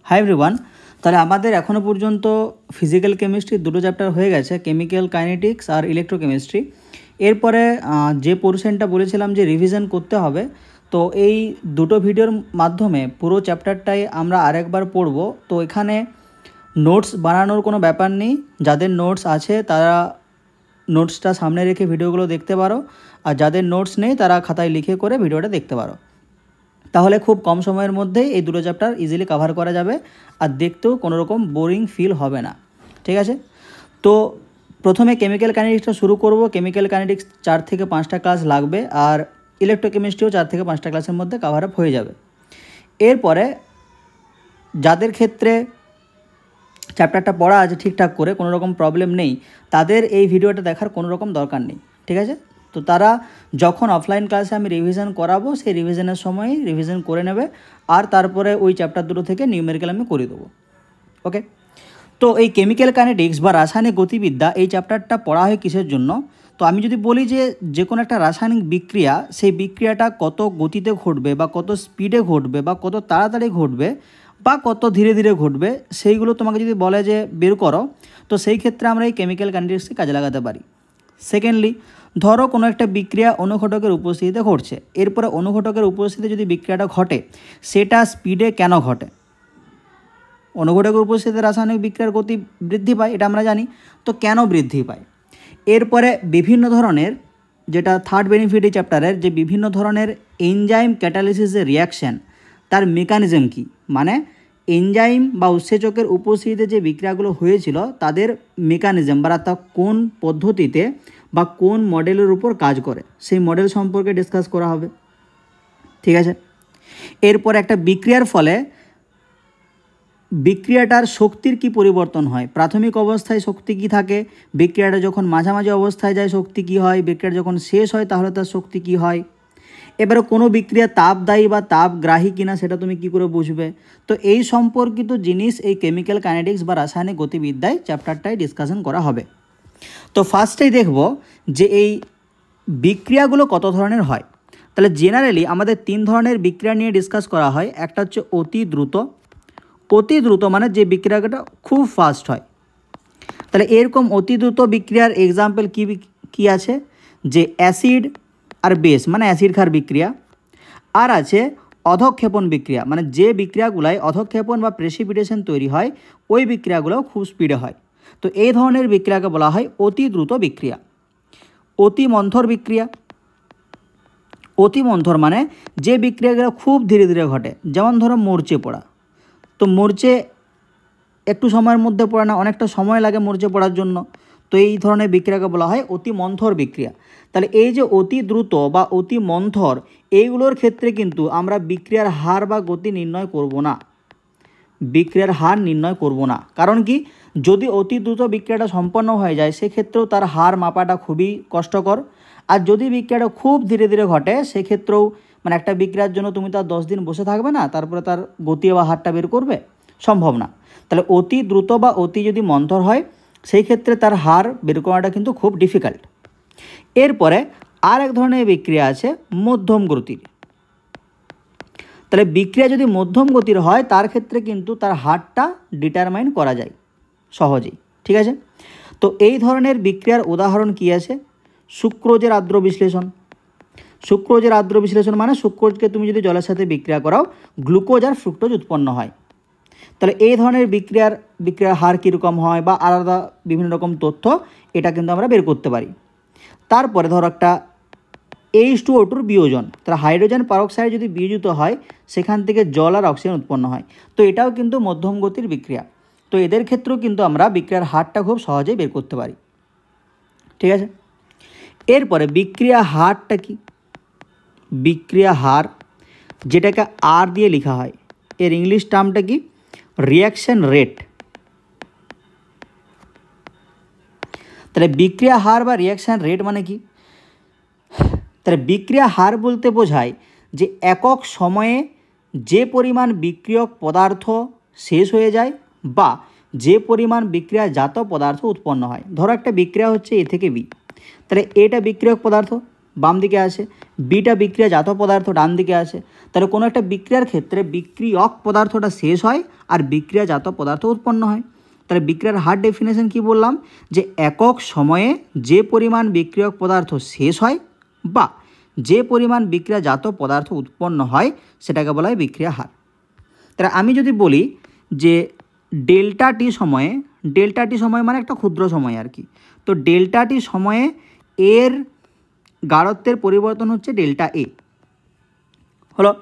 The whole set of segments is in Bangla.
Hi everyone. তাহলে আমাদের এখনও পর্যন্ত ফিজিক্যাল কেমিস্ট্রি দুটো চ্যাপ্টার হয়ে গেছে, কেমিক্যাল কাইনেটিক্স আর ইলেকট্রোকেমিস্ট্রি। এরপরে যে পোর্শনটা বলেছিলাম যে রিভিশন করতে হবে, তো এই দুটো ভিডিওর মাধ্যমে পুরো চ্যাপ্টারটাই আমরা আরেকবার পড়ব। তো এখানে নোটস বানানোর কোনো ব্যাপার নেই, যাদের নোটস আছে তারা নোটসটা সামনে রেখে ভিডিওগুলো দেখতে পারো, আর যাদের নোটস নেই তারা খাতায় লিখে করে ভিডিওটা দেখতে পারো। তাহলে খুব কম সময়ের মধ্যেই এই দুটো চ্যাপ্টার ইজিলি কভার করা যাবে, আর দেখতেও কোনো রকম বোরিং ফিল হবে না। ঠিক আছে, তো প্রথমে কেমিক্যাল কাইনেটিক্সটা শুরু করব। কেমিক্যাল কাইনেটিক্স 4 থেকে 5টা ক্লাস লাগবে, আর ইলেকট্রোকেমিস্ট্রিও 4 থেকে 5টা ক্লাসের মধ্যে কভার আপ হয়ে যাবে। এরপরে যাদের ক্ষেত্রে চ্যাপ্টারটা পড়া আছে ঠিকঠাক করে, কোনো রকম প্রবলেম নেই, তাদের এই ভিডিওটা দেখার কোনো রকম দরকার নেই। ঠিক আছে, তো তারা যখন অফলাইন ক্লাসে আমি রিভিশন করাবো সেই রিভিশনের সময়ই রিভিশন করে নেবে, আর তারপরে ওই চ্যাপ্টার দুটো থেকে নিউমেরিক্যাল আমি করে দেবো। ওকে, তো এই কেমিক্যাল কাইনেটিক্স বা রাসায়নিক গতিবিদ্যা এই চ্যাপ্টারটা পড়া হয় কিসের জন্য? তো আমি যদি বলি যে কোনো একটা রাসায়নিক বিক্রিয়া, সেই বিক্রিয়াটা কত গতিতে ঘটবে বা কত স্পিডে ঘটবে বা কত তাড়াতাড়ি ঘটবে বা কত ধীরে ধীরে ঘটবে, সেইগুলো তোমাকে যদি বলে যে বের করো, তো সেই ক্ষেত্রে আমরা এই কেমিক্যাল কাইনেটিক্সকে কাজে লাগাতে পারি। সেকেন্ডলি, ধরো কোনো একটা বিক্রিয়া অনুঘটকের উপস্থিতিতে ঘটছে, এরপরে অনুঘটকের উপস্থিতিতে যদি বিক্রিয়াটা ঘটে, সেটা স্পিডে কেন ঘটে? অনুঘটকের উপস্থিতিতে রাসায়নিক বিক্রিয়ার গতি বৃদ্ধি পায়, এটা আমরা জানি। তো কেন বৃদ্ধি পায়? এরপরে বিভিন্ন ধরনের, যেটা থার্ড বেনিফিট এই চ্যাপ্টারের, যে বিভিন্ন ধরনের এনজাইম ক্যাটালিসিসের রিয়াকশান, তার মেকানিজম কী, মানে এনজাইম বা উৎসেচকের উপস্থিতিতে যে বিক্রিয়াগুলো হয়েছিল তাদের মেকানিজম বা তা কোন পদ্ধতিতে বা কোন মডেলের উপর কাজ করে, সেই মডেল সম্পর্কে ডিসকাস করা হবে। ঠিক আছে, এরপর একটা বিক্রিয়ার ফলে বিক্রিয়াটার শক্তির কি পরিবর্তন হয়, প্রাথমিক অবস্থায় শক্তি কি থাকে, বিক্রিয়াটা যখন মাঝামাঝি অবস্থায় যায় শক্তি কি হয়, বিক্রিয়াটা যখন শেষ হয় তাহলে তার শক্তি কি হয়। এবারে কোনো বিক্রিয়া তাপদায়ী বা তাপগ্রাহী কিনা সেটা তুমি কি করে বুঝবে? তো এই সম্পর্কিত জিনিস এই কেমিক্যাল কাইনেটিক্স বা রাসায়নিক গতিবিদ্যায় চ্যাপ্টারটায় ডিসকাশন করা হবে। তো ফার্স্টেই দেখব যে এই বিক্রিয়াগুলো কত ধরনের হয়। তাহলে জেনারেলি আমাদের 3 ধরনের বিক্রিয়া নিয়ে ডিসকাস করা হয়। একটা হচ্ছে অতি দ্রুত। অতি দ্রুত মানে যে বিক্রিয়াটা খুব ফাস্ট হয়। তাহলে এরকম অতি দ্রুত বিক্রিয়ার এক্সাম্পল কি আছে, যে অ্যাসিড আর বেস মানে অ্যাসিড ক্ষার বিক্রিয়া। আর আছে অধঃক্ষেপণ বিক্রিয়া, মানে যে বিক্রিয়াগুলোয় অধঃক্ষেপণ বা প্রেসিপিটেশন তৈরি হয়, ওই বিক্রিয়াগুলো খুব স্পিডে হয়। তো এই ধরনের বিক্রিয়াকে বলা হয় অতি দ্রুত বিক্রিয়া। অতি মন্থর বিক্রিয়া। অতি মন্থর মানে যে বিক্রিয়াগুলো খুব ধীরে ধীরে ঘটে, যেমন ধরো মরচে পড়া। তো মরচে একটু সময়ের মধ্যে পড়ে না, অনেকটা সময় লাগে মরচে পড়ার জন্য। তো এই ধরনের বিক্রিয়াকে বলা হয় অতি মন্থর বিক্রিয়া। তাহলে এই যে অতি দ্রুত বা অতি মন্থর, এইগুলোর ক্ষেত্রে কিন্তু আমরা বিক্রিয়ার হার বা গতি নির্ণয় করব না। বিক্রিয়ার হার নির্ণয় করব না, কারণ কি, যদি অতি দ্রুত বিক্রিয়াটা সম্পন্ন হয়ে যায় সেক্ষেত্রেও তার হার মাপাটা খুবই কষ্টকর। আর যদি বিক্রিয়াটা খুব ধীরে ধীরে ঘটে সেক্ষেত্রেও, মানে একটা বিক্রিয়ার জন্য তুমি তার 10 দিন বসে থাকবে না, তারপরে তার গতি বা হারটা বের করবে, সম্ভব না। তাহলে অতি দ্রুত বা অতি যদি মন্থর হয় সেই ক্ষেত্রে তার হার বের করাটা কিন্তু খুব ডিফিকাল্ট। এরপরে আর এক ধরনের বিক্রিয়া আছে মধ্যম গতির। তাহলে বিক্রিয়া যদি মধ্যম গতির হয় তার ক্ষেত্রে কিন্তু তার হারটা ডিটারমাইন করা যায় সহজেই। ঠিক আছে, তো এই ধরনের বিক্রিয়ার উদাহরণ কি আছে? সুক্রোজের আর্দ্র বিশ্লেষণ। সুক্রোজের আর্দ্র বিশ্লেষণ মানে সুক্রোজকে তুমি যদি জলের সাথে বিক্রিয়া করাও, গ্লুকোজ আর ফ্রুক্টোজ উৎপন্ন হয়। তাহলে এই ধরনের বিক্রিয়ার হার কীরকম হয় বা আলাদা বিভিন্ন রকম তথ্য, এটা কিন্তু আমরা বের করতে পারি। তারপরে ধরো একটা H2O2 বিয়োজন, তাহলে হাইড্রোজেন পারক্সাইড যদি বিয়োজিত হয় সেখান থেকে জল আর অক্সিজেন উৎপন্ন হয়। তো এটাও কিন্তু মধ্যম গতির বিক্রিয়া। তো এদের ক্ষেত্রেও কিন্তু আমরা বিক্রিয়ার হারটা খুব সহজেই বের করতে পারি। ঠিক আছে, এরপরে বিক্রিয়া হারটা কি? বিক্রিয়া হার, যেটাকে আর দিয়ে লেখা হয়, এর ইংলিশ টার্মটা কি? Reaction rate. তাহলে বিক্রিয়া হার বা রিয়াকশন রেট মানে কি? তাহলে বিক্রিয়া হার বলতে বোঝায় যে একক সময়ে যে পরিমাণ বিক্রিয়ক পদার্থ শেষ হয়ে যায় বা যে পরিমাণ বিক্রিয়াজাত পদার্থ উৎপন্ন হয়। ধরো একটা বিক্রিয়া হচ্ছে এ থেকে বি, তাহলে এটা বিক্রিয়ক পদার্থ, বাম দিকে আছে, বিটা বিক্রিয়াজাত পদার্থ ডান দিকে আছে। তাহলে কোনো একটা বিক্রিয়ার ক্ষেত্রে বিক্রিয়ক পদার্থটা শেষ হয় আর বিক্রিয়াজাত পদার্থ উৎপন্ন হয়। তাহলে বিক্রিয়ার হার ডেফিনেশন কি বললাম, যে একক সময়ে যে পরিমাণ বিক্রিয়ক পদার্থ শেষ হয় বা যে পরিমাণ বিক্রিয়াজাত পদার্থ উৎপন্ন হয় সেটাকে বলা হয় বিক্রিয়া হার। তাহলে আমি যদি বলি যে ডেল্টা টি সময়ে মানে একটা ক্ষুদ্র সময় আর কি, তো ডেল্টা টি সময়ে এর গাঢ়ত্বের পরিবর্তন হচ্ছে ডেল্টা এ হলো।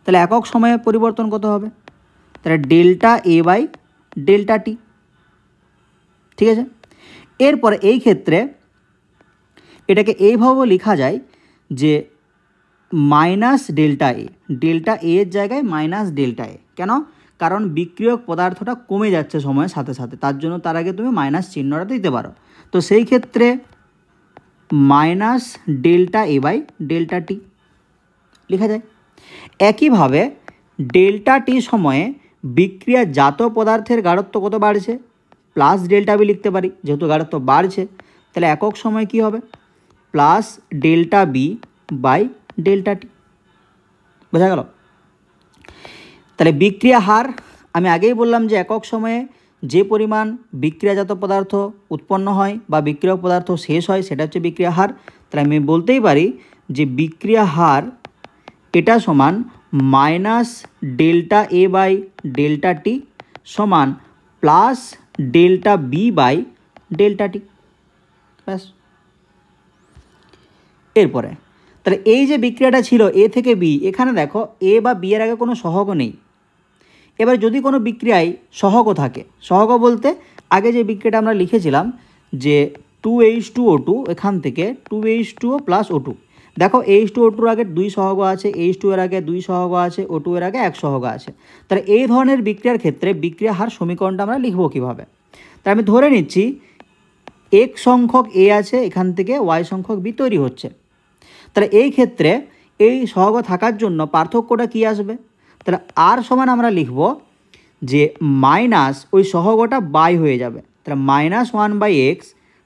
তাহলে একক সময়ে পরিবর্তন কত হবে, তাহলে ডেল্টা এ বাই ডেল্টা টি। ঠিক আছে, এরপরে এই ক্ষেত্রে এটাকে এইভাবেও লেখা যায় যে মাইনাস ডেল্টা এর জায়গায় মাইনাস ডেল্টা এ। কেন, কারণ বিক্রিয়ক পদার্থটা কমে যাচ্ছে সময়ের সাথে সাথে, তার জন্য তার আগে তুমি মাইনাস চিহ্নটা দিতে পারো। তো সেই ক্ষেত্রে minus delta A by delta T লেখা যায়। একইভাবে ডেল্টা টি সময়ে বিক্রিয়াজাত পদার্থের গাঢ়ত্ব কত বাড়ছে, প্লাস ডেল্টা বি লিখতে পারি, যেহেতু গাঢ়ত্ব বাড়ছে। তাহলে একক সময় কি হবে, plus delta B by delta T. বোঝা গেল? তাহলে বিক্রিয়া হার আমি আগেই বললাম যে একক সময়ে যে পরিমাণ বিক্রিয়াজাত পদার্থ উৎপন্ন হয় বা বিক্রিয়ক পদার্থ শেষ হয় সেটা হচ্ছে বিক্রিয়া হার। তাহলে আমি বলতেই পারি যে বিক্রিয়া হার এটা সমান minus delta A by delta T সমান plus delta B by delta T. ব্যাস। এরপরে তাহলে এই যে বিক্রিয়াটা ছিল এ থেকে বি, এখানে দেখো এ বা বি এর আগে কোনো সহগও নেই। এবার যদি কোনো বিক্রিয়ায় সহগও থাকে, সহগ বলতে আগে যে বিক্রিয়াটা আমরা লিখেছিলাম যে 2H2O2, এখান থেকে 2H2O প্লাস O2, দেখো H2O2 এর আগে 2 সহগ আছে, H2 এর আগে 2 সহগ আছে, O2 এর আগে 1 সহগ আছে। তাহলে এই ধরনের বিক্রিয়ার ক্ষেত্রে বিক্রিয়া হার সমীকরণটা আমরা লিখব কীভাবে, তাই আমি ধরে নিচ্ছি x সংখ্যক এ আছে, এখান থেকে y সংখ্যক বি তৈরি হচ্ছে। তাহলে এই ক্ষেত্রে এই সহগ থাকার জন্য পার্থক্যটা কি আসবে, তাহলে আর সমান আমরা লিখব যে মাইনাস ওই সহগটা বাই হয়ে যাবে, তাহলে -1/x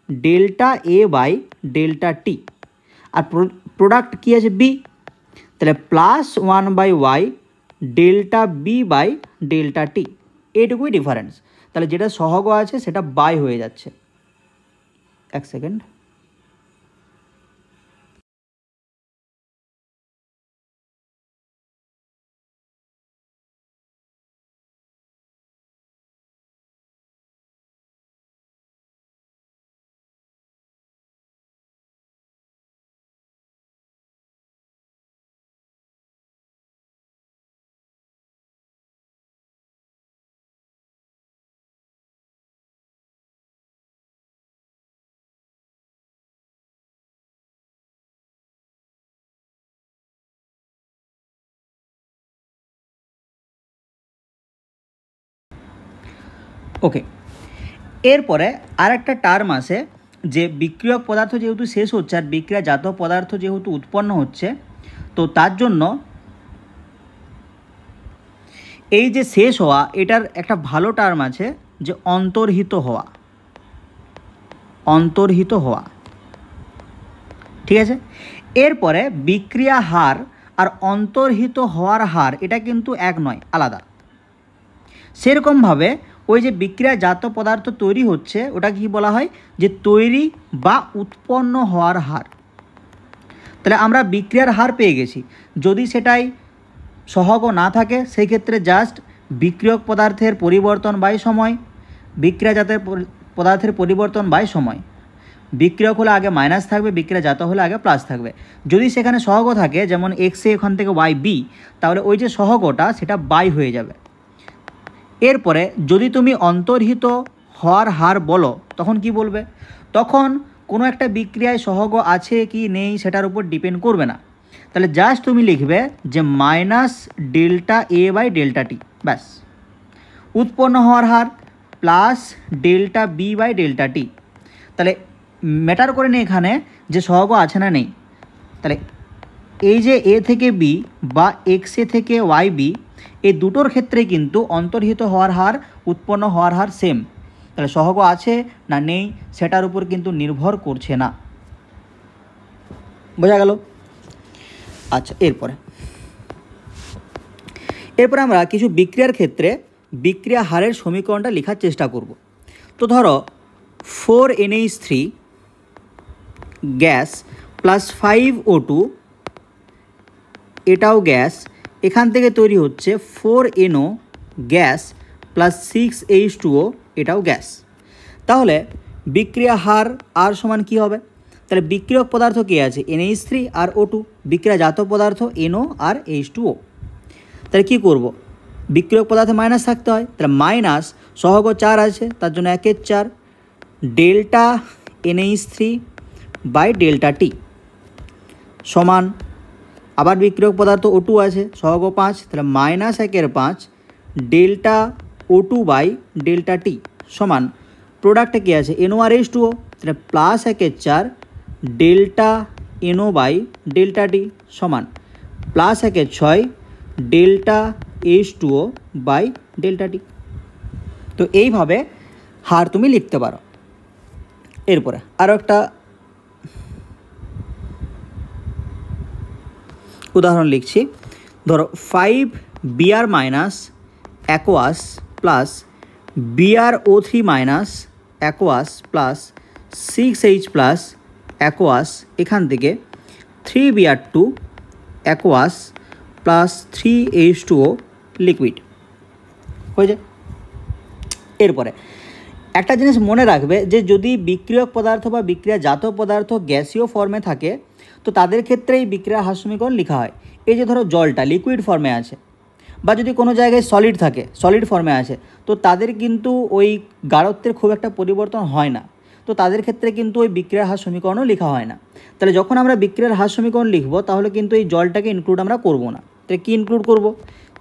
delta A by delta T, আর প্রোডাক্ট কি আছে বি, তাহলে +1/y delta B by delta T. এইটুকুই ডিফারেন্স। তাহলে যেটা সহগ আছে সেটা বাই হয়ে যাচ্ছে। এক সেকেন্ড। ওকে, এরপরে আর একটা টার্ম আছে যে বিক্রিয়ক পদার্থ যেহেতু শেষ হচ্ছে আর বিক্রিয়াজাত পদার্থ যেহেতু উৎপন্ন হচ্ছে, তো তার জন্য এই যে শেষ হওয়া এটার একটা ভালো টার্ম আছে যে অন্তর্হিত হওয়া। ঠিক আছে, এরপরে বিক্রিয়া হার আর অন্তর্হিত হওয়ার হার এটা কিন্তু এক নয়, আলাদা। সেরকমভাবে ওই যে বিক্রিয়াজাত পদার্থ তৈরি হচ্ছে ওটা কি বলা হয়, যে তৈরি বা উৎপন্ন হওয়ার হার। তাহলে আমরা বিক্রিয়ার হার পেয়ে গেছি, যদি সেটাই সহগ না থাকে সেই ক্ষেত্রে জাস্ট বিক্রিয়ক পদার্থের পরিবর্তন বাই সময়, বিক্রিয়াজাতের পদার্থের পরিবর্তন বাই সময়। বিক্রিয়ক হলে আগে মাইনাস থাকবে, বিক্রিয়াজাত হলে আগে প্লাস থাকবে। যদি সেখানে সহগ থাকে যেমন এক্স এ ওখান থেকে ওয়াই বি, তাহলে ওই যে সহগটা সেটা বাই হয়ে যাবে। এরপরে যদি তুমি অন্তর্হিত হওয়ার হার বলো তখন কি বলবে, তখন কোনো একটা বিক্রিয়ায় সহগ আছে কি নেই সেটার উপর ডিপেন্ড করবে না। তাহলে জাস্ট তুমি লিখবে যে minus delta A by delta T, ব্যাস। উৎপন্ন হওয়ার হার plus delta B by delta T. তাহলে ম্যাটার করে নেই এখানে যে সহগ আছে না নেই। তাহলে এই যে এ থেকে বি বা এক্স এ থেকে ওয়াই বি, এই দুটোর ক্ষেত্রে কিন্তু অন্তর্হিত হওয়ার হার উৎপন্ন হওয়ার হার সেম। তাহলে সহগ আছে না নেই সেটার উপর কিন্তু নির্ভর করছে না। বোঝা গেল? আচ্ছা, এরপরে আমরা কিছু বিক্রিয়ার ক্ষেত্রে বিক্রিয়া হারের সমীকরণটা লেখার চেষ্টা করব। তো ধরো 4NH3 গ্যাস প্লাস 5O2 এটাও গ্যাস, এখান থেকে তৈরি হচ্ছে 4NO গ্যাস প্লাস 6H2O এটাও গ্যাস। তাহলে বিক্রিয়া হার আর সমান কী হবে? তাহলে বিক্রিয়ক পদার্থ কী আছে? NH3 আর O2, বিক্রিয়াজাত পদার্থ NO আর H2O। তাহলে কী করব? বিক্রিয়ক পদার্থে মাইনাস থাকতে হয়, তাহলে মাইনাস সহগ 4 আছে তার জন্য 1/4 delta NH3 by delta T সমান, আবার বিক্রিয়ক পদার্থ O2 আছে সহগ 5, তাহলে minus 1/5 delta O2 by delta T সমান প্রোডাক্টে কী আছে? NO আর H2O, তাহলে plus 1/4 delta NO by delta T সমান plus 1/6 delta H2O by delta T. তো এইভাবে হার তুমি লিখতে পারো। এরপরে আরও একটা উদাহরণ লিখছি। ধরো 5Br minus aqueous plus BrO3 minus aqueous plus 6H plus aqueous, এখান থেকে 3Br2 aqueous plus 3H2O liquid হয়ে যায়। এরপরে একটা জিনিস মনে রাখবে যে যদি বিক্রিয়ক পদার্থ বা বিক্রিয়াজাত পদার্থ গ্যাসীয় ফর্মে থাকে তো তাদের ক্ষেত্রে এই বিক্রিয়ার হার সমীকরণ লেখা হয়। এই যে ধরো জলটা লিকুইড ফর্মে আছে, বা যদি কোনো জায়গায় সলিড থাকে, সলিড ফর্মে আছে, তো তাদের কিন্তু ওই গাঢ়ত্বের খুব একটা পরিবর্তন হয় না, তো তাদের ক্ষেত্রে কিন্তু ওই বিক্রিয়ার হার সমীকরণও লেখা হয় না। তাহলে যখন আমরা বিক্রিয়ার হার সমীকরণ লিখব তাহলে কিন্তু এই জলটাকে ইনক্লুড আমরা করব না। তাহলে কী ইনক্লুড করব?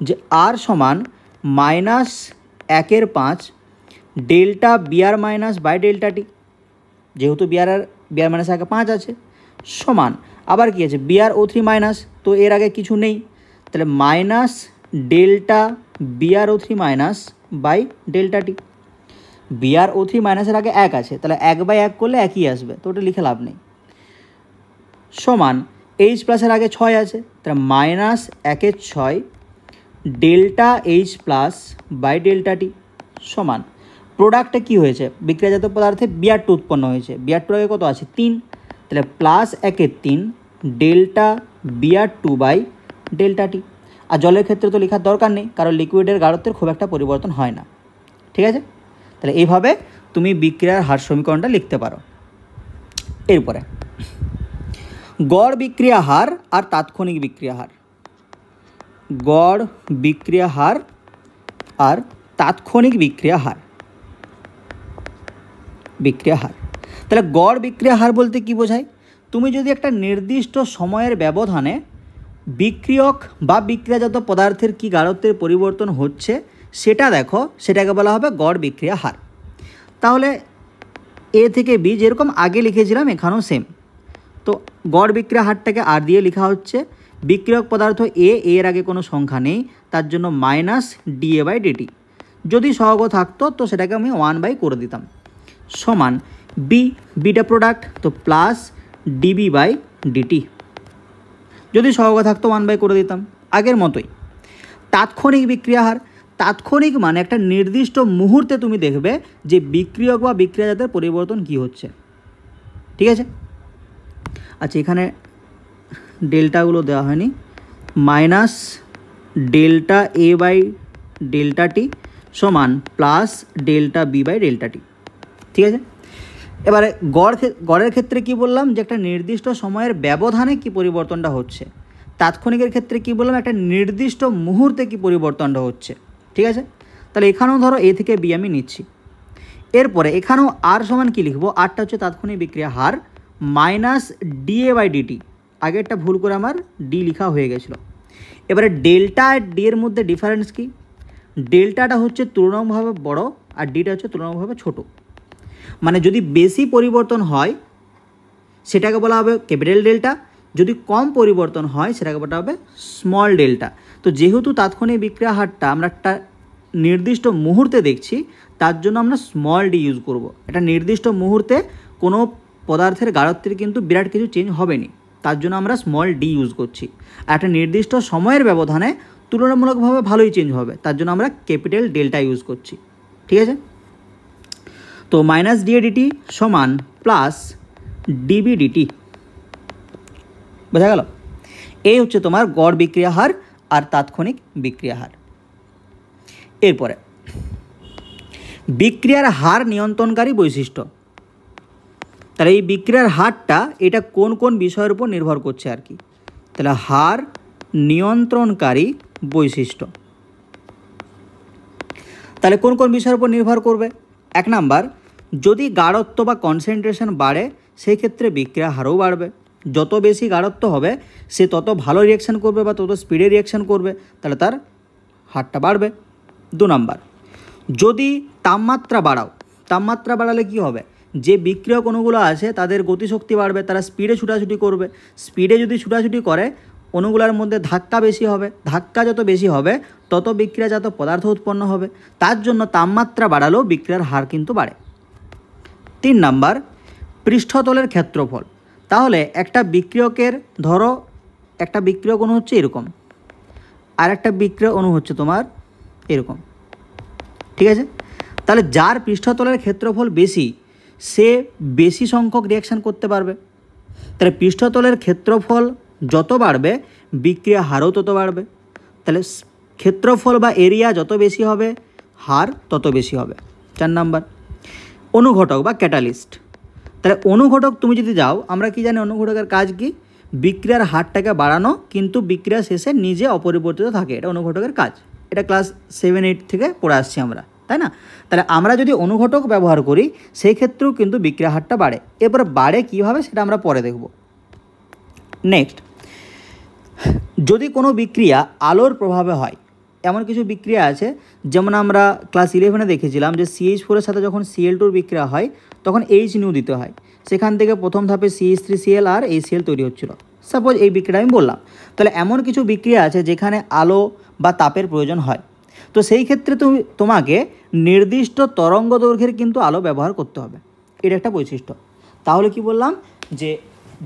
যে আর সমান -1/5 delta Br minus by delta T, যেহেতু Br মাইনাস আগে 5 আছে, সমান আবার কি আছে? BrO3 মাইনাস, তো এর আগে কিছু নেই, তাহলে minus delta BrO3 minus by delta t. BrO3 মাইনাসের আগে 1 আছে, তাহলে 1/1 করলে একই আসবে, তো ওটা লিখে লাভ নেই, সমান H প্লাসের আগে 6 আছে, তাহলে minus 1/6 delta H plus by delta T সমান প্রোডাক্টে কী হয়েছে? বিক্রিয়াজাত পদার্থে Br2 উৎপন্ন হয়েছে, Br2 আগে কত আছে? 3, তাহলে plus 1/3 delta Br2 by delta T. আর জলের ক্ষেত্রে তো লেখার দরকার নেই, কারণ লিকুইডের গাঢ়ত্বের খুব একটা পরিবর্তন হয় না। ঠিক আছে? তাহলে এইভাবে তুমি বিক্রিয়ার হার সমীকরণটা লিখতে পারো। এরপরে গড় বিক্রিয়া হার আর তাৎক্ষণিক বিক্রিয়া হার। গড় বিক্রিয়া হার আর তাৎক্ষণিক বিক্রিয়া হার। তাহলে গড় বিক্রিয়া হার বলতে কি বোঝায়? তুমি যদি একটা নির্দিষ্ট সময়ের ব্যবধানে বিক্রিয়ক বা বিক্রিয়াজাত পদার্থের কি গাঢ়ত্বের পরিবর্তন হচ্ছে সেটা দেখো, সেটাকে বলা হবে গড় বিক্রিয়া হার। তাহলে এ থেকে বি যেরকম আগে লিখেছিলাম এখানেও সেম। তো গড় বিক্রিয়া হারটাকে আর দিয়ে লেখা হচ্ছে বিক্রিয়ক পদার্থ এর আগে কোনো সংখ্যা নেই, তার জন্য মাইনাস dA/dt। যদি সহগ থাকতো তো সেটাকে আমি 1/, করে দিতাম, সমান বিটা প্রোডাক্ট, তো প্লাস dB/dt। যদি সহগ থাকতো 1/, করে দিতাম, আগের মতোই। তাৎক্ষণিক বিক্রিয়া হার, তাৎক্ষণিক মানে একটা নির্দিষ্ট মুহূর্তে তুমি দেখবে যে বিক্রিয়ক বা বিক্রিয়াজাতের পরিবর্তন কি হচ্ছে। ঠিক আছে? আচ্ছা, এখানে ডেল্টাগুলো দেওয়া হয়নি, মাইনাস ডেল্টা A/ডেল্টা টি সমান প্লাস ডেল্টা B/ডেল্টা টি। ঠিক আছে? এবারে গড়ের ক্ষেত্রে কি বললাম? যে একটা নির্দিষ্ট সময়ের ব্যবধানে কি পরিবর্তনটা হচ্ছে। তাৎক্ষণিকের ক্ষেত্রে কি বললাম? একটা নির্দিষ্ট মুহূর্তে কি পরিবর্তনটা হচ্ছে। ঠিক আছে? তাহলে এখানেও ধরো এ থেকে বি আমি নিচ্ছি। এরপরে এখানেও আর সমান কি লিখবো? আরটা হচ্ছে তাৎক্ষণিক বিক্রিয়া হার মাইনাস dA/dt। আগেরটা ভুল করে আমার ডি লেখা হয়ে গেছিলো। এবারে ডেল্টা আর ডি এর মধ্যে ডিফারেন্স কি? ডেল্টাটা হচ্ছে তুলনামূলকভাবে বড় আর ডিটা হচ্ছে তুলনামূলকভাবে ছোট। মানে যদি বেশি পরিবর্তন হয় সেটাকে বলা হবে ক্যাপিটাল ডেল্টা, যদি কম পরিবর্তন হয় সেটাকে বলা হবে স্মল ডেল্টা। তো যেহেতু তাৎক্ষণিক বিক্রিয়া হারটা আমরা একটা নির্দিষ্ট মুহূর্তে দেখছি তার জন্য আমরা স্মল ডি ইউজ করব। একটা নির্দিষ্ট মুহূর্তে কোনো পদার্থের গাঢ়ত্বের কিন্তু বিরাট কিছু চেঞ্জ হবে না। তার জন্য আমরা স্মল ডি ইউজ করছি। আর একটা নির্দিষ্ট সময়ের ব্যবধানে তুলনামূলকভাবে ভালোই চেঞ্জ হবে, তার জন্য আমরা ক্যাপিটাল ডেল্টা ইউজ করছি। ঠিক আছে, তো মাইনাস ডিএ ডিটি সমান প্লাস ডিবি ডিটি, বোঝা গেল? এই হচ্ছে তোমার গড় বিক্রিয়া হার আর তাৎক্ষণিক বিক্রিয়া হার। এরপরে বিক্রিয়ার হার নিয়ন্ত্রণকারী বৈশিষ্ট্য। তাহলে এই বিক্রিয়ার হারটা এটা কোন কোন বিষয়ের উপর নির্ভর করছে আর কি। তাহলে হার নিয়ন্ত্রণকারী বৈশিষ্ট্য, তাহলে কোন কোন বিষয়ের উপর নির্ভর করবে? 1 নাম্বার, যদি গাঢ়ত্ব বা কনসেন্ট্রেশন বাড়ে সেই ক্ষেত্রে বিক্রিয়া হারও বাড়বে। যত বেশি গাঢ়ত্ব হবে সে তত ভালো রিয়াকশান করবে বা তত স্পিডে রিয়াকশান করবে, তাহলে তার হারটা বাড়বে। 2 নাম্বার, যদি তাপমাত্রা বাড়াও, তাপমাত্রা বাড়ালে কি হবে? যে বিক্রিয়ক অণুগুলো আছে তাদের গতিশক্তি বাড়বে, তারা স্পিডে ছুটাছুটি করবে। স্পিডে যদি ছুটাছুটি করে অণুগুলোর মধ্যে ধাক্কা বেশি হবে, ধাক্কা যত বেশি হবে তত বিক্রিয়াজাত পদার্থ উৎপন্ন হবে। তার জন্য তাপমাত্রা বাড়ালেও বিক্রিয়ার হার কিন্তু বাড়ে। 3 নাম্বার, পৃষ্ঠতলের ক্ষেত্রফল। তাহলে একটা বিক্রিয়কের, ধরো একটা বিক্রিয়ক অণু হচ্ছে এরকম, আর একটা বিক্রিয়ক অণু হচ্ছে তোমার এরকম, ঠিক আছে? তাহলে যার পৃষ্ঠতলের ক্ষেত্রফল বেশি সে বেশি সংখ্যক রিয়াকশান করতে পারবে। তাহলে পৃষ্ঠতলের ক্ষেত্রফল যত বাড়বে বিক্রিয়া হারও তত বাড়বে। তাহলে ক্ষেত্রফল বা এরিয়া যত বেশি হবে হার তত বেশি হবে। 4 নাম্বার, অনুঘটক বা ক্যাটালিস্ট। তাহলে অনুঘটক তুমি যদি যাও, আমরা কি জানি অনুঘটকের কাজ কি? বিক্রিয়ার হারটাকে বাড়ানো কিন্তু বিক্রিয়া শেষে নিজে অপরিবর্তিত থাকে, এটা অনুঘটকের কাজ। এটা ক্লাস 7-8 থেকে পড়ে আসছি আমরা, তাই না? তাহলে আমরা যদি অনুঘটক ব্যবহার করি সেই ক্ষেত্রেও কিন্তু বিক্রিয়া হারটা বাড়ে। এরপর বাড়ে কীভাবে সেটা আমরা পরে দেখব। নেক্সট, যদি কোনো বিক্রিয়া আলোর প্রভাবে হয়, এমন কিছু বিক্রিয়া আছে যেমন আমরা ক্লাস 11-এ দেখেছিলাম যে CH4-এর সাথে যখন Cl2-র বিক্রিয়া হয় তখন H- দিতে হয়, সেখান থেকে প্রথম ধাপে CH3Cl আর HCl তৈরি হচ্ছিল। সাপোজ এই বিক্রিয়াটা আমি বললাম। তাহলে এমন কিছু বিক্রিয়া আছে যেখানে আলো বা তাপের প্রয়োজন হয়, তো সেই ক্ষেত্রে তোমাকে নির্দিষ্ট তরঙ্গ দৈর্ঘ্যের কিন্তু আলো ব্যবহার করতে হবে, এটা একটা বৈশিষ্ট্য। তাহলে কি বললাম, যে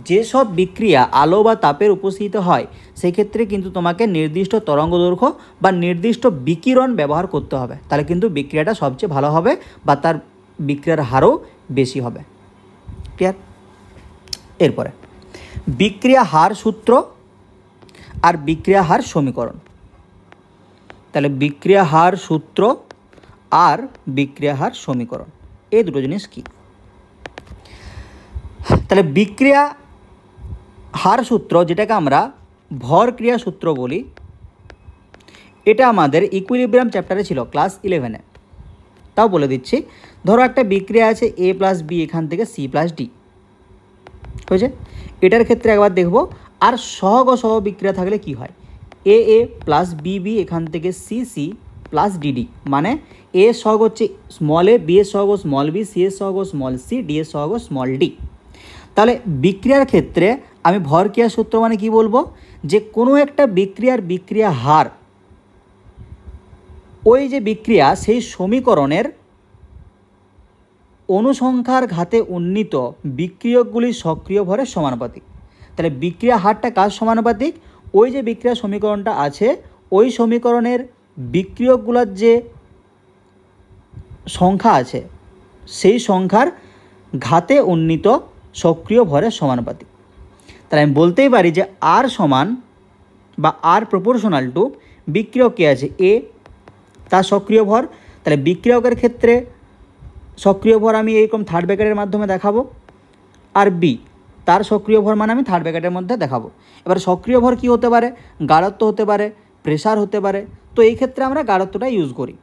যেসব বিক্রিয়া আলো বা তাপের উপস্থিতিতে হয় সেই ক্ষেত্রে কিন্তু তোমাকে নির্দিষ্ট তরঙ্গ দৈর্ঘ্য বা নির্দিষ্ট বিকিরণ ব্যবহার করতে হবে, তাহলে কিন্তু বিক্রিয়াটা সবচেয়ে ভালো হবে বা তার বিক্রিয়ার হারও বেশি হবে। ক্লিয়ার? এরপরে বিক্রিয়া হার সূত্র আর বিক্রিয়া হার সমীকরণ। তাহলে বিক্রিয়া হার সূত্র আর বিক্রিয়া হার সমীকরণ এই দুটো জিনিস কি? তাহলে বিক্রিয়া হার সূত্র, যেটাকে আমরা ভর ক্রিয়া সূত্র বলি, এটা আমাদের ইকুইলিব্রিয়াম চ্যাপ্টারে ছিল ক্লাস 11-এ। তাও বলে দিচ্ছি, ধরো একটা বিক্রিয়া আছে A + B এখান থেকে C + D হয়েছে। এটার ক্ষেত্রে একবার দেখব। আর সহগ সহ বিক্রিয়া থাকলে কি হয়, AA + BB এখান থেকে CC + DD, মানে A সহগ হচ্ছে স্মল a, B এর সহগ স্মল b, C এর সহগ স্মল c, D এর সহগ স্মল d। তাহলে বিক্রিয়ার ক্ষেত্রে আমি ভর ক্রিয়া সূত্র মানে কি বলবো, যে কোনো একটা বিক্রিয়ার বিক্রিয়া হার, ওই যে বিক্রিয়া সেই সমীকরণের অনুসংখ্যার ঘাতে উন্নীত বিক্রিয়কগুলির সক্রিয় ভরের সমানুপাতিক। তাহলে বিক্রিয়া হারটা কার সমানুপাতিক? ওই যে বিক্রিয়া সমীকরণটা আছে ওই সমীকরণের বিক্রিয়কগুলোর যে সংখ্যা আছে সেই সংখ্যার ঘাতে উন্নীত সক্রিয় ভরের সমানুপাতিক। তাহলে আমি বলতেই পারি যে R সমান বা R প্রপোর্শনাল টু বিক্রিয়ক কে আছে A, তার সক্রিয় ভর। তাহলে বিক্রিয়কের ক্ষেত্রে সক্রিয় ভর আমি এইরকম থার্ড ব্র্যাকেটের মাধ্যমে দেখাবো, আর B তার সক্রিয় ভর মানে আমি থার্ড ব্র্যাকেটের মধ্যে দেখাবো। এবার সক্রিয় ভর কি হতে পারে, গাঢ়ত্ব হতে পারে, প্রেসার হতে পারে, তো এই ক্ষেত্রে আমরা গাঢ়ত্বটা ইউজ করি,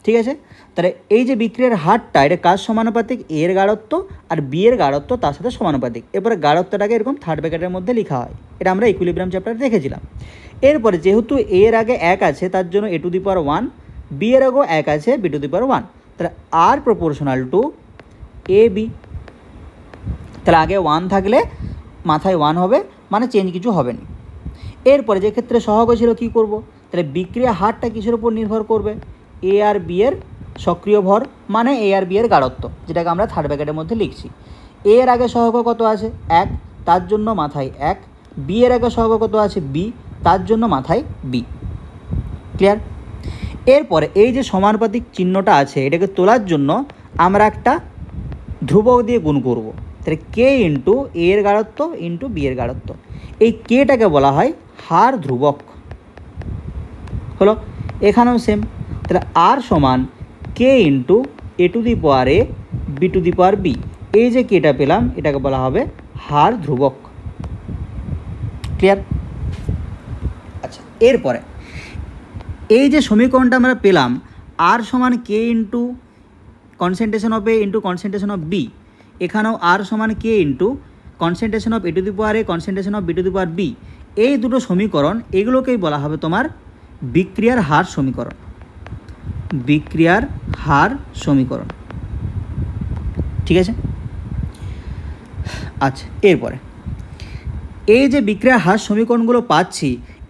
ঠিক আছে। তাহলে এই যে বিক্রিয়ার হারটা এটা কার সমানুপাতিক, A এর গাঢ়ত্ব আর B এর গাঢ়ত্ব তার সাথে সমানুপাতিক। এরপরে গাঢ়ত্বটাকে এরকম থার্ড ব্র্যাকেটের মধ্যে লেখা হয়, এটা আমরা ইকুইলিব্রিয়াম চ্যাপ্টারে দেখেছিলাম। এরপরে যেহেতু A এর আগে 1 আছে তার জন্য A⁴ B এর আগেও 1 আছে B⁴, তাহলে R প্রপোর্শনাল টু AB। তাহলে আগে 1 থাকলে মাথায় 1 হবে, মানে চেঞ্জ কিছু হবে না। এরপরে যে ক্ষেত্রে সহগ ছিল কী করব, তাহলে বিক্রিয়া হারটা কিসের উপর নির্ভর করবে, A আর B এর সক্রিয় ভর মানে A আর B এর গাঢ়ত্ব, যেটাকে আমরা থার্ড ব্র্যাকেটের মধ্যে লিখছি। A এর আগে সহগ কত আছে 1, তার জন্য মাথায় 1, বি এর আগে সহগ কত আছে বি, তার জন্য মাথায় বি। ক্লিয়ার? এরপরে এই যে সমানুপাতিক চিহ্নটা আছে এটাকে তোলার জন্য আমরা একটা ধ্রুবক দিয়ে গুণ করব। তাহলে কে ইন্টু এ এর গাঢ়ত্ব ইন্টু বি এর গাঢ়ত্ব, এই কেটাকে বলা হয় হার ধ্রুবক। হলো, এখানেও সেম। তাহলে আর সমান K into A to the power A B to the power B, এই যে কেটা পেলাম এটাকে বলা হবে হার ধ্রুবক। ক্লিয়ার? আচ্ছা, এরপরে এই যে সমীকরণটা আমরা পেলাম আর সমান K into concentration of A into concentration of B, এখানেও আর সমান K into concentration of A to the power A concentration of B to the power B, এই দুটো সমীকরণ এগুলোকেই বলা হবে তোমার বিক্রিয়ার হার সমীকরণ। বিক্রিয়ার হার সমীকরণ। ঠিক আছে? আচ্ছা, এরপরে এই যে বিক্রিয়ার হার সমীকরণগুলো পাচ্ছি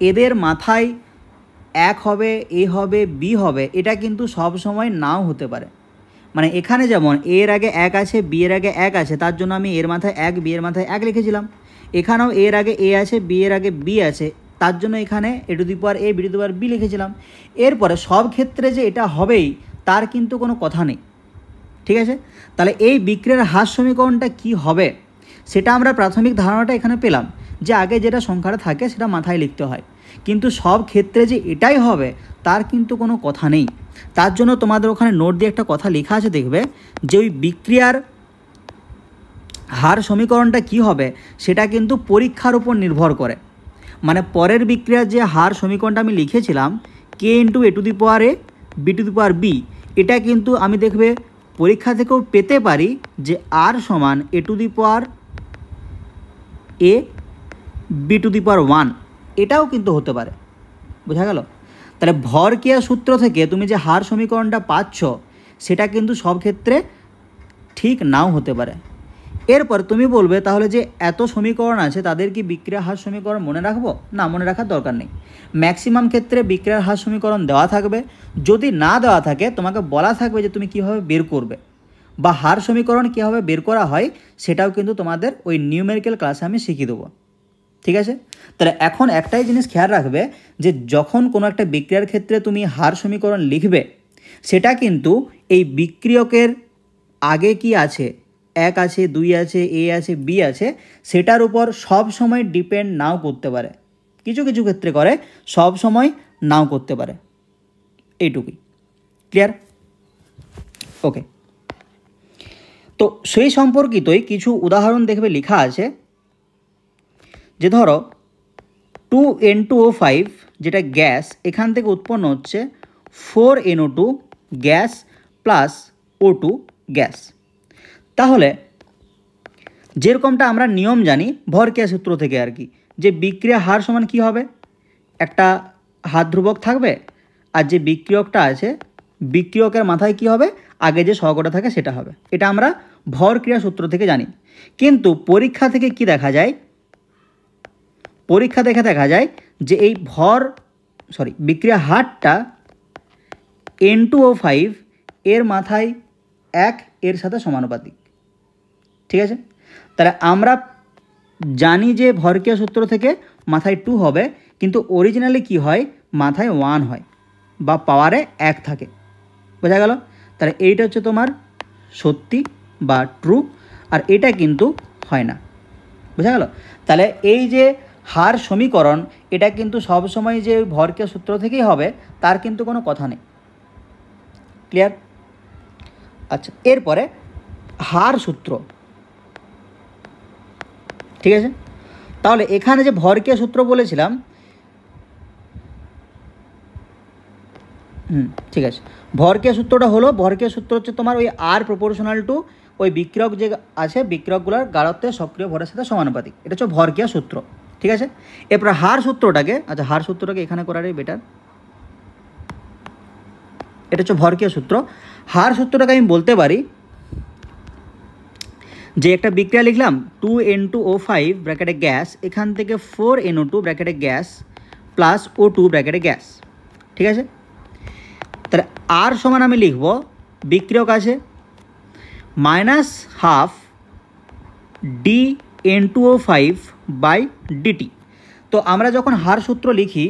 এদের মাথায় এক হবে, এ হবে, বি হবে, এটা কিন্তু সব সময় নাও হতে পারে। মানে এখানে যেমন এর আগে এক আছে, বি এর আগে এক আছে, তার জন্য আমি এর মাথায় এক, বি এর মাথায় এক লিখেছিলাম। এখানেও এর আগে এ আছে, বি এর আগে বি আছে, তার জন্য এখানে A to the power A B to the power B লিখেছিলাম। এরপরে সব ক্ষেত্রে যে এটা হবেই তার কিন্তু কোনো কথা নেই। ঠিক আছে? তাহলে এই বিক্রিয়ার হার সমীকরণটা কি হবে সেটা আমরা প্রাথমিক ধারণাটা এখানে পেলাম, যে আগে যেটা সংখ্যাটা থাকে সেটা মাথায় লিখতে হয়, কিন্তু সব ক্ষেত্রে যে এটাই হবে তার কিন্তু কোনো কথা নেই। তার জন্য তোমাদের ওখানে নোট দিয়ে একটা কথা লেখা আছে, দেখবে যে ওই বিক্রিয়ার হার সমীকরণটা কি হবে সেটা কিন্তু পরীক্ষার উপর নির্ভর করে। মানে পরের বিক্রিয়ার যে হার সমীকরণটা আমি লিখেছিলাম K into A to the power A B to the power B, এটা কিন্তু আমি দেখবে পরীক্ষা থেকেও পেতে পারি যে আর সমান A to the power A B to the power 1, এটাও কিন্তু হতে পারে। বোঝা গেল? তাহলে ভরক্রিয়া সূত্র থেকে তুমি যে হার সমীকরণটা পাচ্ছ সেটা কিন্তু সব ক্ষেত্রে ঠিক নাও হতে পারে। এরপর তুমি বলবে তাহলে যে এত সমীকরণ আছে তাদের কি বিক্রিয়ার হার সমীকরণ মনে রাখবো? না, মনে রাখার দরকার নেই। ম্যাক্সিমাম ক্ষেত্রে বিক্রিয়ার হার সমীকরণ দেওয়া থাকবে, যদি না দেওয়া থাকে তোমাকে বলা থাকবে যে তুমি কীভাবে বের করবে, বা হার সমীকরণ কীভাবে বের করা হয় সেটাও কিন্তু তোমাদের ওই নিউমেরিক্যাল ক্লাসে আমি শিখিয়ে দেবো। ঠিক আছে? তাহলে এখন একটাই জিনিস খেয়াল রাখবে যে যখন কোনো একটা বিক্রিয়ার ক্ষেত্রে তুমি হার সমীকরণ লিখবে সেটা কিন্তু এই বিক্রিয়কের আগে কি আছে, এক আছে, দুই আছে, এ আছে, বি আছে, সেটার উপর সব সময় ডিপেন্ড নাও করতে পারে। কিছু কিছু ক্ষেত্রে করে, সব সময় নাও করতে পারে। এইটুকুই। ক্লিয়ার? ওকে। তো সেই সম্পর্কিতই কিছু উদাহরণ দেখবে লেখা আছে, যে ধরো 2N2O5 যেটা গ্যাস, এখান থেকে উৎপন্ন হচ্ছে 4NO2 gas plus O2 gas. তাহলে যেরকমটা আমরা নিয়ম জানি ভরক্রিয়া সূত্র থেকে আর কি, যে বিক্রিয়া হার সমান কি হবে, একটা হার ধ্রুবক থাকবে, আর যে বিক্রিয়কটা আছে বিক্রিয়কের মাথায় কি হবে, আগে যে সহগটা থাকে সেটা হবে। এটা আমরা ভরক্রিয়া সূত্র থেকে জানি। কিন্তু পরীক্ষা থেকে কি দেখা যায়, পরীক্ষা দেখে দেখা যায় যে এই বিক্রিয়া হারটা N2O5 এর মাথায় 1 এর সাথে সমানুপাতিক। ঠিক আছে? তাহলে আমরা জানি যে ভরক্রিয়া সূত্র থেকে মাথায় 2 হবে, কিন্তু অরিজিনালি কি হয়, মাথায় 1 হয় বা পাওয়ারে 1 থাকে। বোঝা গেল? তাহলে এইটা হচ্ছে তোমার সত্যি বা ট্রু, আর এটা কিন্তু হয় না। বোঝা গেল? তাহলে এই যে হার সমীকরণ এটা কিন্তু সবসময় যে ভরক্রিয়া সূত্র থেকেই হবে তার কিন্তু কোনো কথা নেই। ক্লিয়ার? আচ্ছা, এরপরে হার সূত্র। ঠিক আছে? তাহলে এখানে যে ভরক্রিয়া সূত্র বলেছিলাম, ঠিক আছে, ভরক্রিয়া সূত্রটা হলো, ভরক্রিয়া সূত্র হচ্ছে তোমার ওই আর প্রপোর্শনাল টু ওই বিক্রিয়ক যে আছে বিক্রিয়কগুলোর গাঢ়ত্বের সক্রিয় ভরের সাথে সমানুপাতিক, এটা হচ্ছে ভরক্রিয়া সূত্র। ঠিক আছে? এরপর হার সূত্রটাকে, আচ্ছা হার সূত্রটাকে এখানে করারই বেটার, এটা হচ্ছে ভরক্রিয়া সূত্র। হার সূত্রটাকে আমি বলতে পারি যে একটা বিক্রিয়া লিখলাম 2N2O5 ব্র্যাকেটে গ্যাস, এখান থেকে 4NO2 ব্র্যাকেটে গ্যাস প্লাস O2 ব্র্যাকেটে গ্যাস। ঠিক আছে? তাহলে আর সমান আমি লিখব, বিক্রিয়ক আছে -12 DN2O5 বাই ডিটি। তো আমরা যখন হার সূত্র লিখি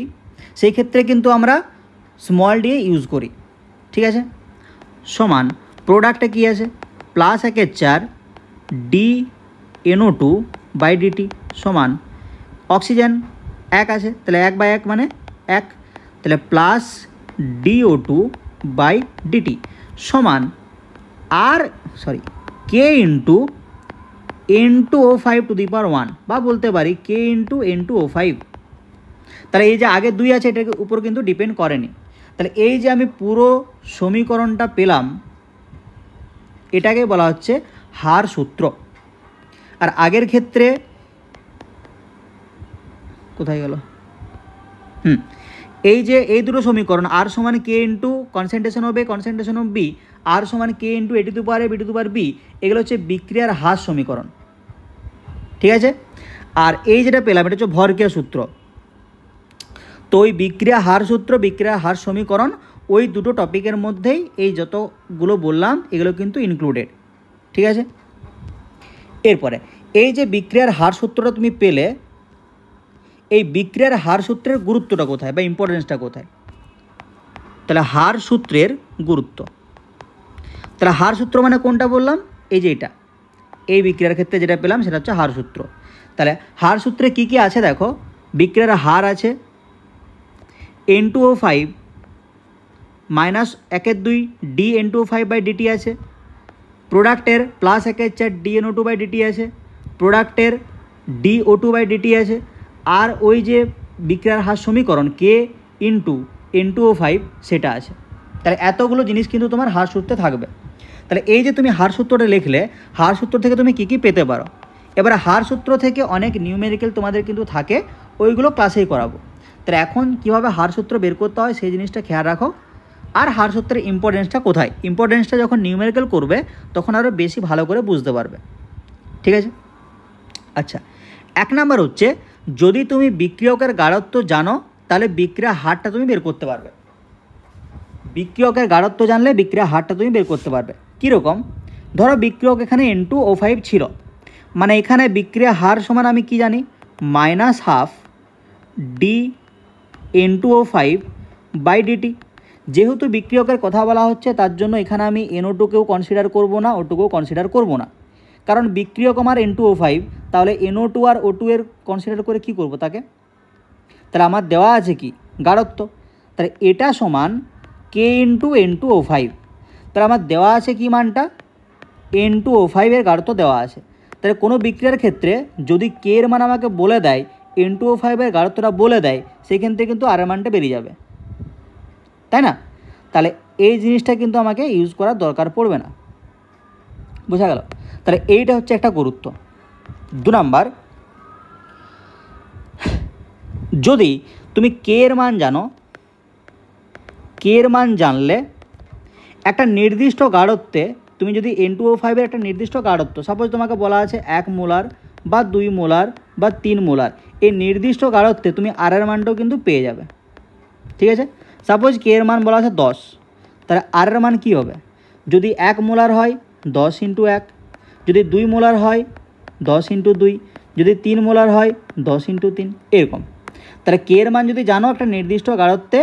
সেই ক্ষেত্রে কিন্তু আমরা স্মল ডি ইউজ করি, ঠিক আছে। সমান প্রোডাক্টে কী আছে, plus 1/4 D NO2 by D T সমান অক্সিজেন 1 আছে, তাহলে 1/1 মানে 1, তাহলে প্লাস DO2 বাই ডিটি সমান K into N2O5 to the power 1, বা বলতে পারি K ইন্টু N2O5। তাহলে এই যে আগে 2 আছে এটার উপর কিন্তু ডিপেন্ড করেনি। তাহলে এই যে আমি পুরো সমীকরণটা পেলাম এটাকে বলা হচ্ছে হার সূত্র। আর আগের ক্ষেত্রে কোথায় গেল, এই যে এই দুটো সমীকরণ আর সমান K into concentration of A concentration of B, আর সমান K into A to the power A B to the power B, এগুলো হচ্ছে বিক্রিয়ার হার সমীকরণ, ঠিক আছে। আর এই যেটা পেলাম এটা হচ্ছে ভরক্রিয়া সূত্র। তো ওই বিক্রিয়া হার সূত্র, বিক্রিয়া হার সমীকরণ, ওই দুটো টপিকের মধ্যেই এই যতগুলো বললাম এগুলো কিন্তু ইনক্লুডেড, ঠিক আছে। এরপরে এই যে বিক্রিয়ার হার সূত্রটা তুমি পেলে, এই বিক্রিয়ার হার সূত্রের গুরুত্বটা কোথায় বা ইম্পর্টেন্সটা কোথায়? তাহলে হার সূত্রের গুরুত্ব, তাহলে হার সূত্র মানে কোনটা বললাম, এই যে এটা, এই বিক্রিয়ার ক্ষেত্রে যেটা পেলাম সেটা হচ্ছে হার সূত্র। তাহলে হার সূত্রে কি কি আছে দেখো, বিক্রিয়ার হার আছে N2O5 minus 1/2 D N2O5 by DT আছে, প্রোডাক্টের plus 1/4 D NO2 by DT আছে, প্রোডাক্টের DO2 বাই ডিটি আছে, আর ওই যে বিক্রিয়ার হার সমীকরণ K ইন্টু N2O5 সেটা আছে। তাহলে এতগুলো জিনিস কিন্তু তোমার হার সূত্রে থাকবে। তাহলে এই যে তুমি হার সূত্রটা লিখলে, হার সূত্র থেকে তুমি কী কী পেতে পারো। এবারে হার সূত্র থেকে অনেক নিউমেরিক্যাল তোমাদের কিন্তু থাকে, ওইগুলো ক্লাসেই করাবো। তাহলে এখন কীভাবে হার সূত্র বের করতে হয় সেই জিনিসটা খেয়াল রাখো। আর হার সূত্রের ইম্পর্টেন্সটা কোথায়, ইম্পর্টেন্সটা যখন নিউমেরিক্যাল করবে তখন আরও বেশি ভালো করে বুঝতে পারবে, ঠিক আছে। আচ্ছা, 1 নাম্বার হচ্ছে যদি তুমি বিক্রিয়কের গাঢ়ত্ব জানো তাহলে বিক্রিয়া হারটা তুমি বের করতে পারবে। বিক্রিয়কের গাঢ়ত্ব জানলে বিক্রিয়া হারটা তুমি বের করতে পারবে। কীরকম, ধরো বিক্রিয়ক এখানে N2O5 ছিল, মানে এখানে বিক্রিয়া হার সমান আমি কি জানি, -12 ডি N2O5 বাই ডিটি। যেহেতু বিক্রিয়কের কথা বলা হচ্ছে তার জন্য এখানে আমি NO2কেও কনসিডার করব না, O2কেও কনসিডার করব না, কারণ বিক্রিয়ক আমার N2O5, তাহলে NO2 আর O2 এর কনসিডার করে কি করব তাকে। তাহলে আমার দেওয়া আছে কি গাঢ়ত্ব, তাহলে এটা সমান K ইন্টু N2O5, তাহলে আমার দেওয়া আছে কি মানটা, N2O5 এর গাঢ়ত্ব দেওয়া আছে। তাহলে কোনো বিক্রিয়ার ক্ষেত্রে যদি K এর মান আমাকে বলে দেয়, N2O5 এর গাঢ়ত্বটা বলে দেয়, সেইখান থেকে কিন্তু আর এর মানটা বেরিয়ে যাবে, তাই না। তাহলে এই জিনিসটা কিন্তু আমাকে ইউজ করার দরকার পড়বে না, বোঝা গেল। তাহলে এইটা হচ্ছে একটা গুরুত্ব। 2 নাম্বার, যদি তুমি K এর মান জানো, K এর মান জানলে একটা নির্দিষ্ট গাঢ়ত্বে তুমি যদি N2O5 এর একটা নির্দিষ্ট গাঢ়ত্ব, সাপোজ তোমাকে বলা আছে 1 মোলার বা 2 মোলার বা 3 মোলার, এই নির্দিষ্ট গাঢ়ত্বে তুমি আর এর মানটাও কিন্তু পেয়ে যাবে, ঠিক আছে। সাপোজ K এর মান বলা আছে 10, তাহলে আর এর মান কী হবে, যদি 1 মোলার হয় 10 ইন্টু 1, যদি 2 মোলার হয় 10 ইন্টু 2, যদি 3 মোলার হয় 10 ইন্টু 3, এরকম। তাহলে K এর মান যদি জানো একটা নির্দিষ্ট গাঢ়ত্বে,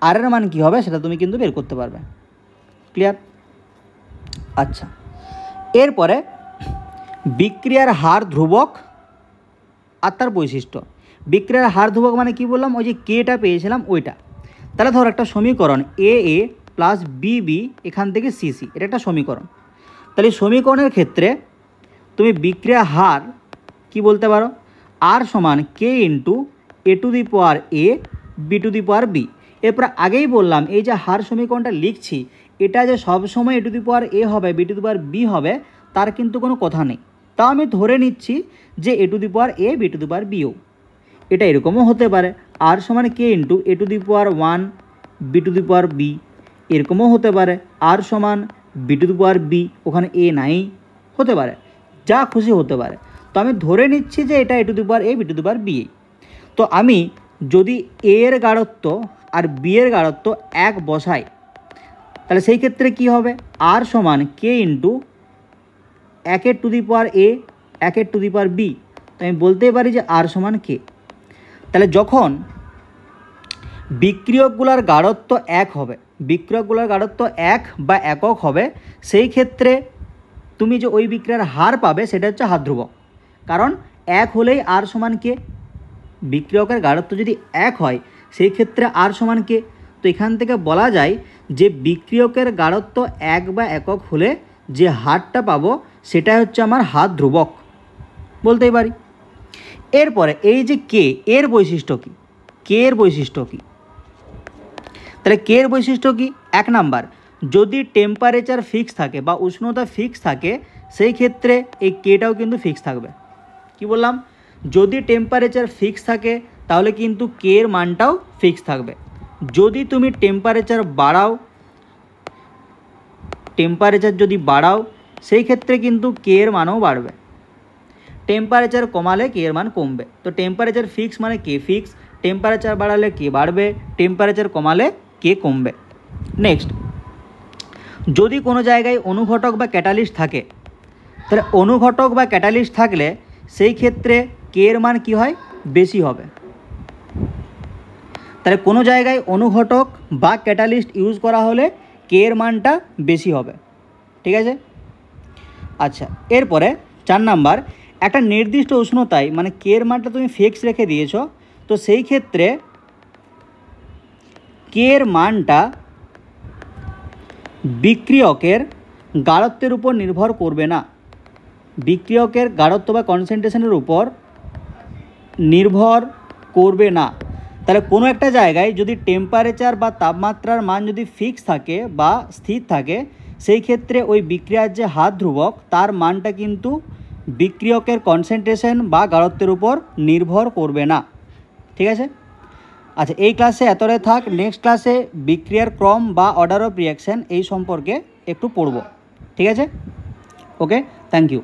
আর এর মান কী হবে সেটা তুমি কিন্তু বের করতে পারবে, ক্লিয়ার। আচ্ছা, এরপরে বিক্রিয়ার হার ধ্রুবক আর তার বৈশিষ্ট্য। বিক্রিয়ার হার ধ্রুবক মানে কি বললাম, ওই যে কেটা পেয়েছিলাম ওইটা। তাহলে ধর একটা সমীকরণ AA প্লাস BB এখান থেকে CC, এটা একটা সমীকরণ। তাহলে সমীকরণের ক্ষেত্রে তুমি বিক্রিয়া হার কি বলতে পারো, আর সমান K into A to the power A B to the power B। এরপর আগেই বললাম এই যে হার সমীকরণটা লিখছি এটা যে সবসময় A to the power A হবে B to the power B হবে তার কিন্তু কোনো কথা নেই। তাও আমি ধরে নিচ্ছি যে A to the power A B to the power Bও, এটা এরকমও হতে পারে আর সমান K into A to the power 1 B to the power B, এরকমও হতে পারে আর সমান B to the power B, ওখানে A নাই, হতে পারে, যা খুশি হতে পারে। তো আমি ধরে নিচ্ছি যে এটা A to the power A B to the power B। তো আমি যদি A এর গাঢ়ত্ব আর B এর গাঢ়ত্ব 1 বসাই তাহলে সেই ক্ষেত্রে কি হবে, আর সমান K into 1 two the power A 1 two the power B, তো আমি বলতেই পারি যে আর সমান কে। তাহলে যখন বিক্রিয়কগুলোর গাঢ়ত্ব এক হবে, বিক্রিয়কগুলোর গাঢ়ত্ব এক বা একক হবে, সেই ক্ষেত্রে তুমি যে ওই বিক্রিয়ার হার পাবে সেটা হচ্ছে হার ধ্রুবক। কারণ এক হলেই আর সমান কে, বিক্রিয়কের গাঢ়ত্ব যদি এক হয় সেই ক্ষেত্রে আর সমান কে। তো এখান থেকে বলা যায় যে বিক্রিয়কের গাঢ়ত্ব এক বা একক হলে যে হারটা পাবো সেটা হচ্ছে আমার হার ধ্রুবক বলতেই পারি। এরপরে এই যে কে, এর বৈশিষ্ট্য কী, কে এর বৈশিষ্ট্য কী? তাহলে কে এর বৈশিষ্ট্য কী? এক নাম্বার, যদি টেম্পারেচার ফিক্স থাকে বা উষ্ণতা ফিক্স থাকে সেই ক্ষেত্রে এই কেটাও কিন্তু ফিক্স থাকবে। কি বললাম? যদি টেম্পারেচার ফিক্স থাকে তাহলে কিন্তু কে এর মানটাও ফিক্স থাকবে। যদি তুমি টেম্পারেচার বাড়াও, টেম্পারেচার যদি বাড়াও সেই ক্ষেত্রে কিন্তু কে এর মানও বাড়বে। টেম্পারেচার কমালে কে এর মান কমবে। তো টেম্পারেচার ফিক্স মানে কে ফিক্স, টেম্পারেচার বাড়ালে কে বাড়বে, টেম্পারেচার কমালে কে কমবে। নেক্সট, যদি কোনো জায়গায় অনুঘটক বা ক্যাটালিস্ট থাকে, তাহলে অনুঘটক বা ক্যাটালিস্ট থাকলে সেই ক্ষেত্রে কে এর মান কী হয়? বেশি হবে। তাহলে কোনো জায়গায় অনুঘটক বা ক্যাটালিস্ট ইউজ করা হলে কে এর মানটা বেশি হবে। ঠিক আছে? আচ্ছা, এরপরে 4 নাম্বার, একটা নির্দিষ্ট উষ্ণতায় মানে কে এর মানটা তুমি ফিক্স রেখে দিয়েছো, তো সেই ক্ষেত্রে কে এর মানটা বিক্রিয়কের গাঢ়ত্বের উপর নির্ভর করবে না, বিক্রিয়কের গাঢ়ত্ব বা কনসেন্ট্রেশনের উপর নির্ভর করবে না। তাহলে কোনো একটা জায়গায় যদি টেম্পারেচার বা তাপমাত্রার মান যদি ফিক্স থাকে বা স্থির থাকে সেই ক্ষেত্রে ওই বিক্রিয়ার যে হার ধ্রুবক তার মানটা কিন্তু বিক্রিয়কের কনসেন্ট্রেশন বা গাঢ়ত্বের উপর নির্ভর করবে না। ঠিক আছে? আচ্ছা, এই ক্লাসে এতটাই থাক। নেক্সট ক্লাসে বিক্রিয়ার ক্রম বা অর্ডার অফ রিয়াকশান এই সম্পর্কে একটু পড়ব। ঠিক আছে? ওকে, থ্যাংক ইউ।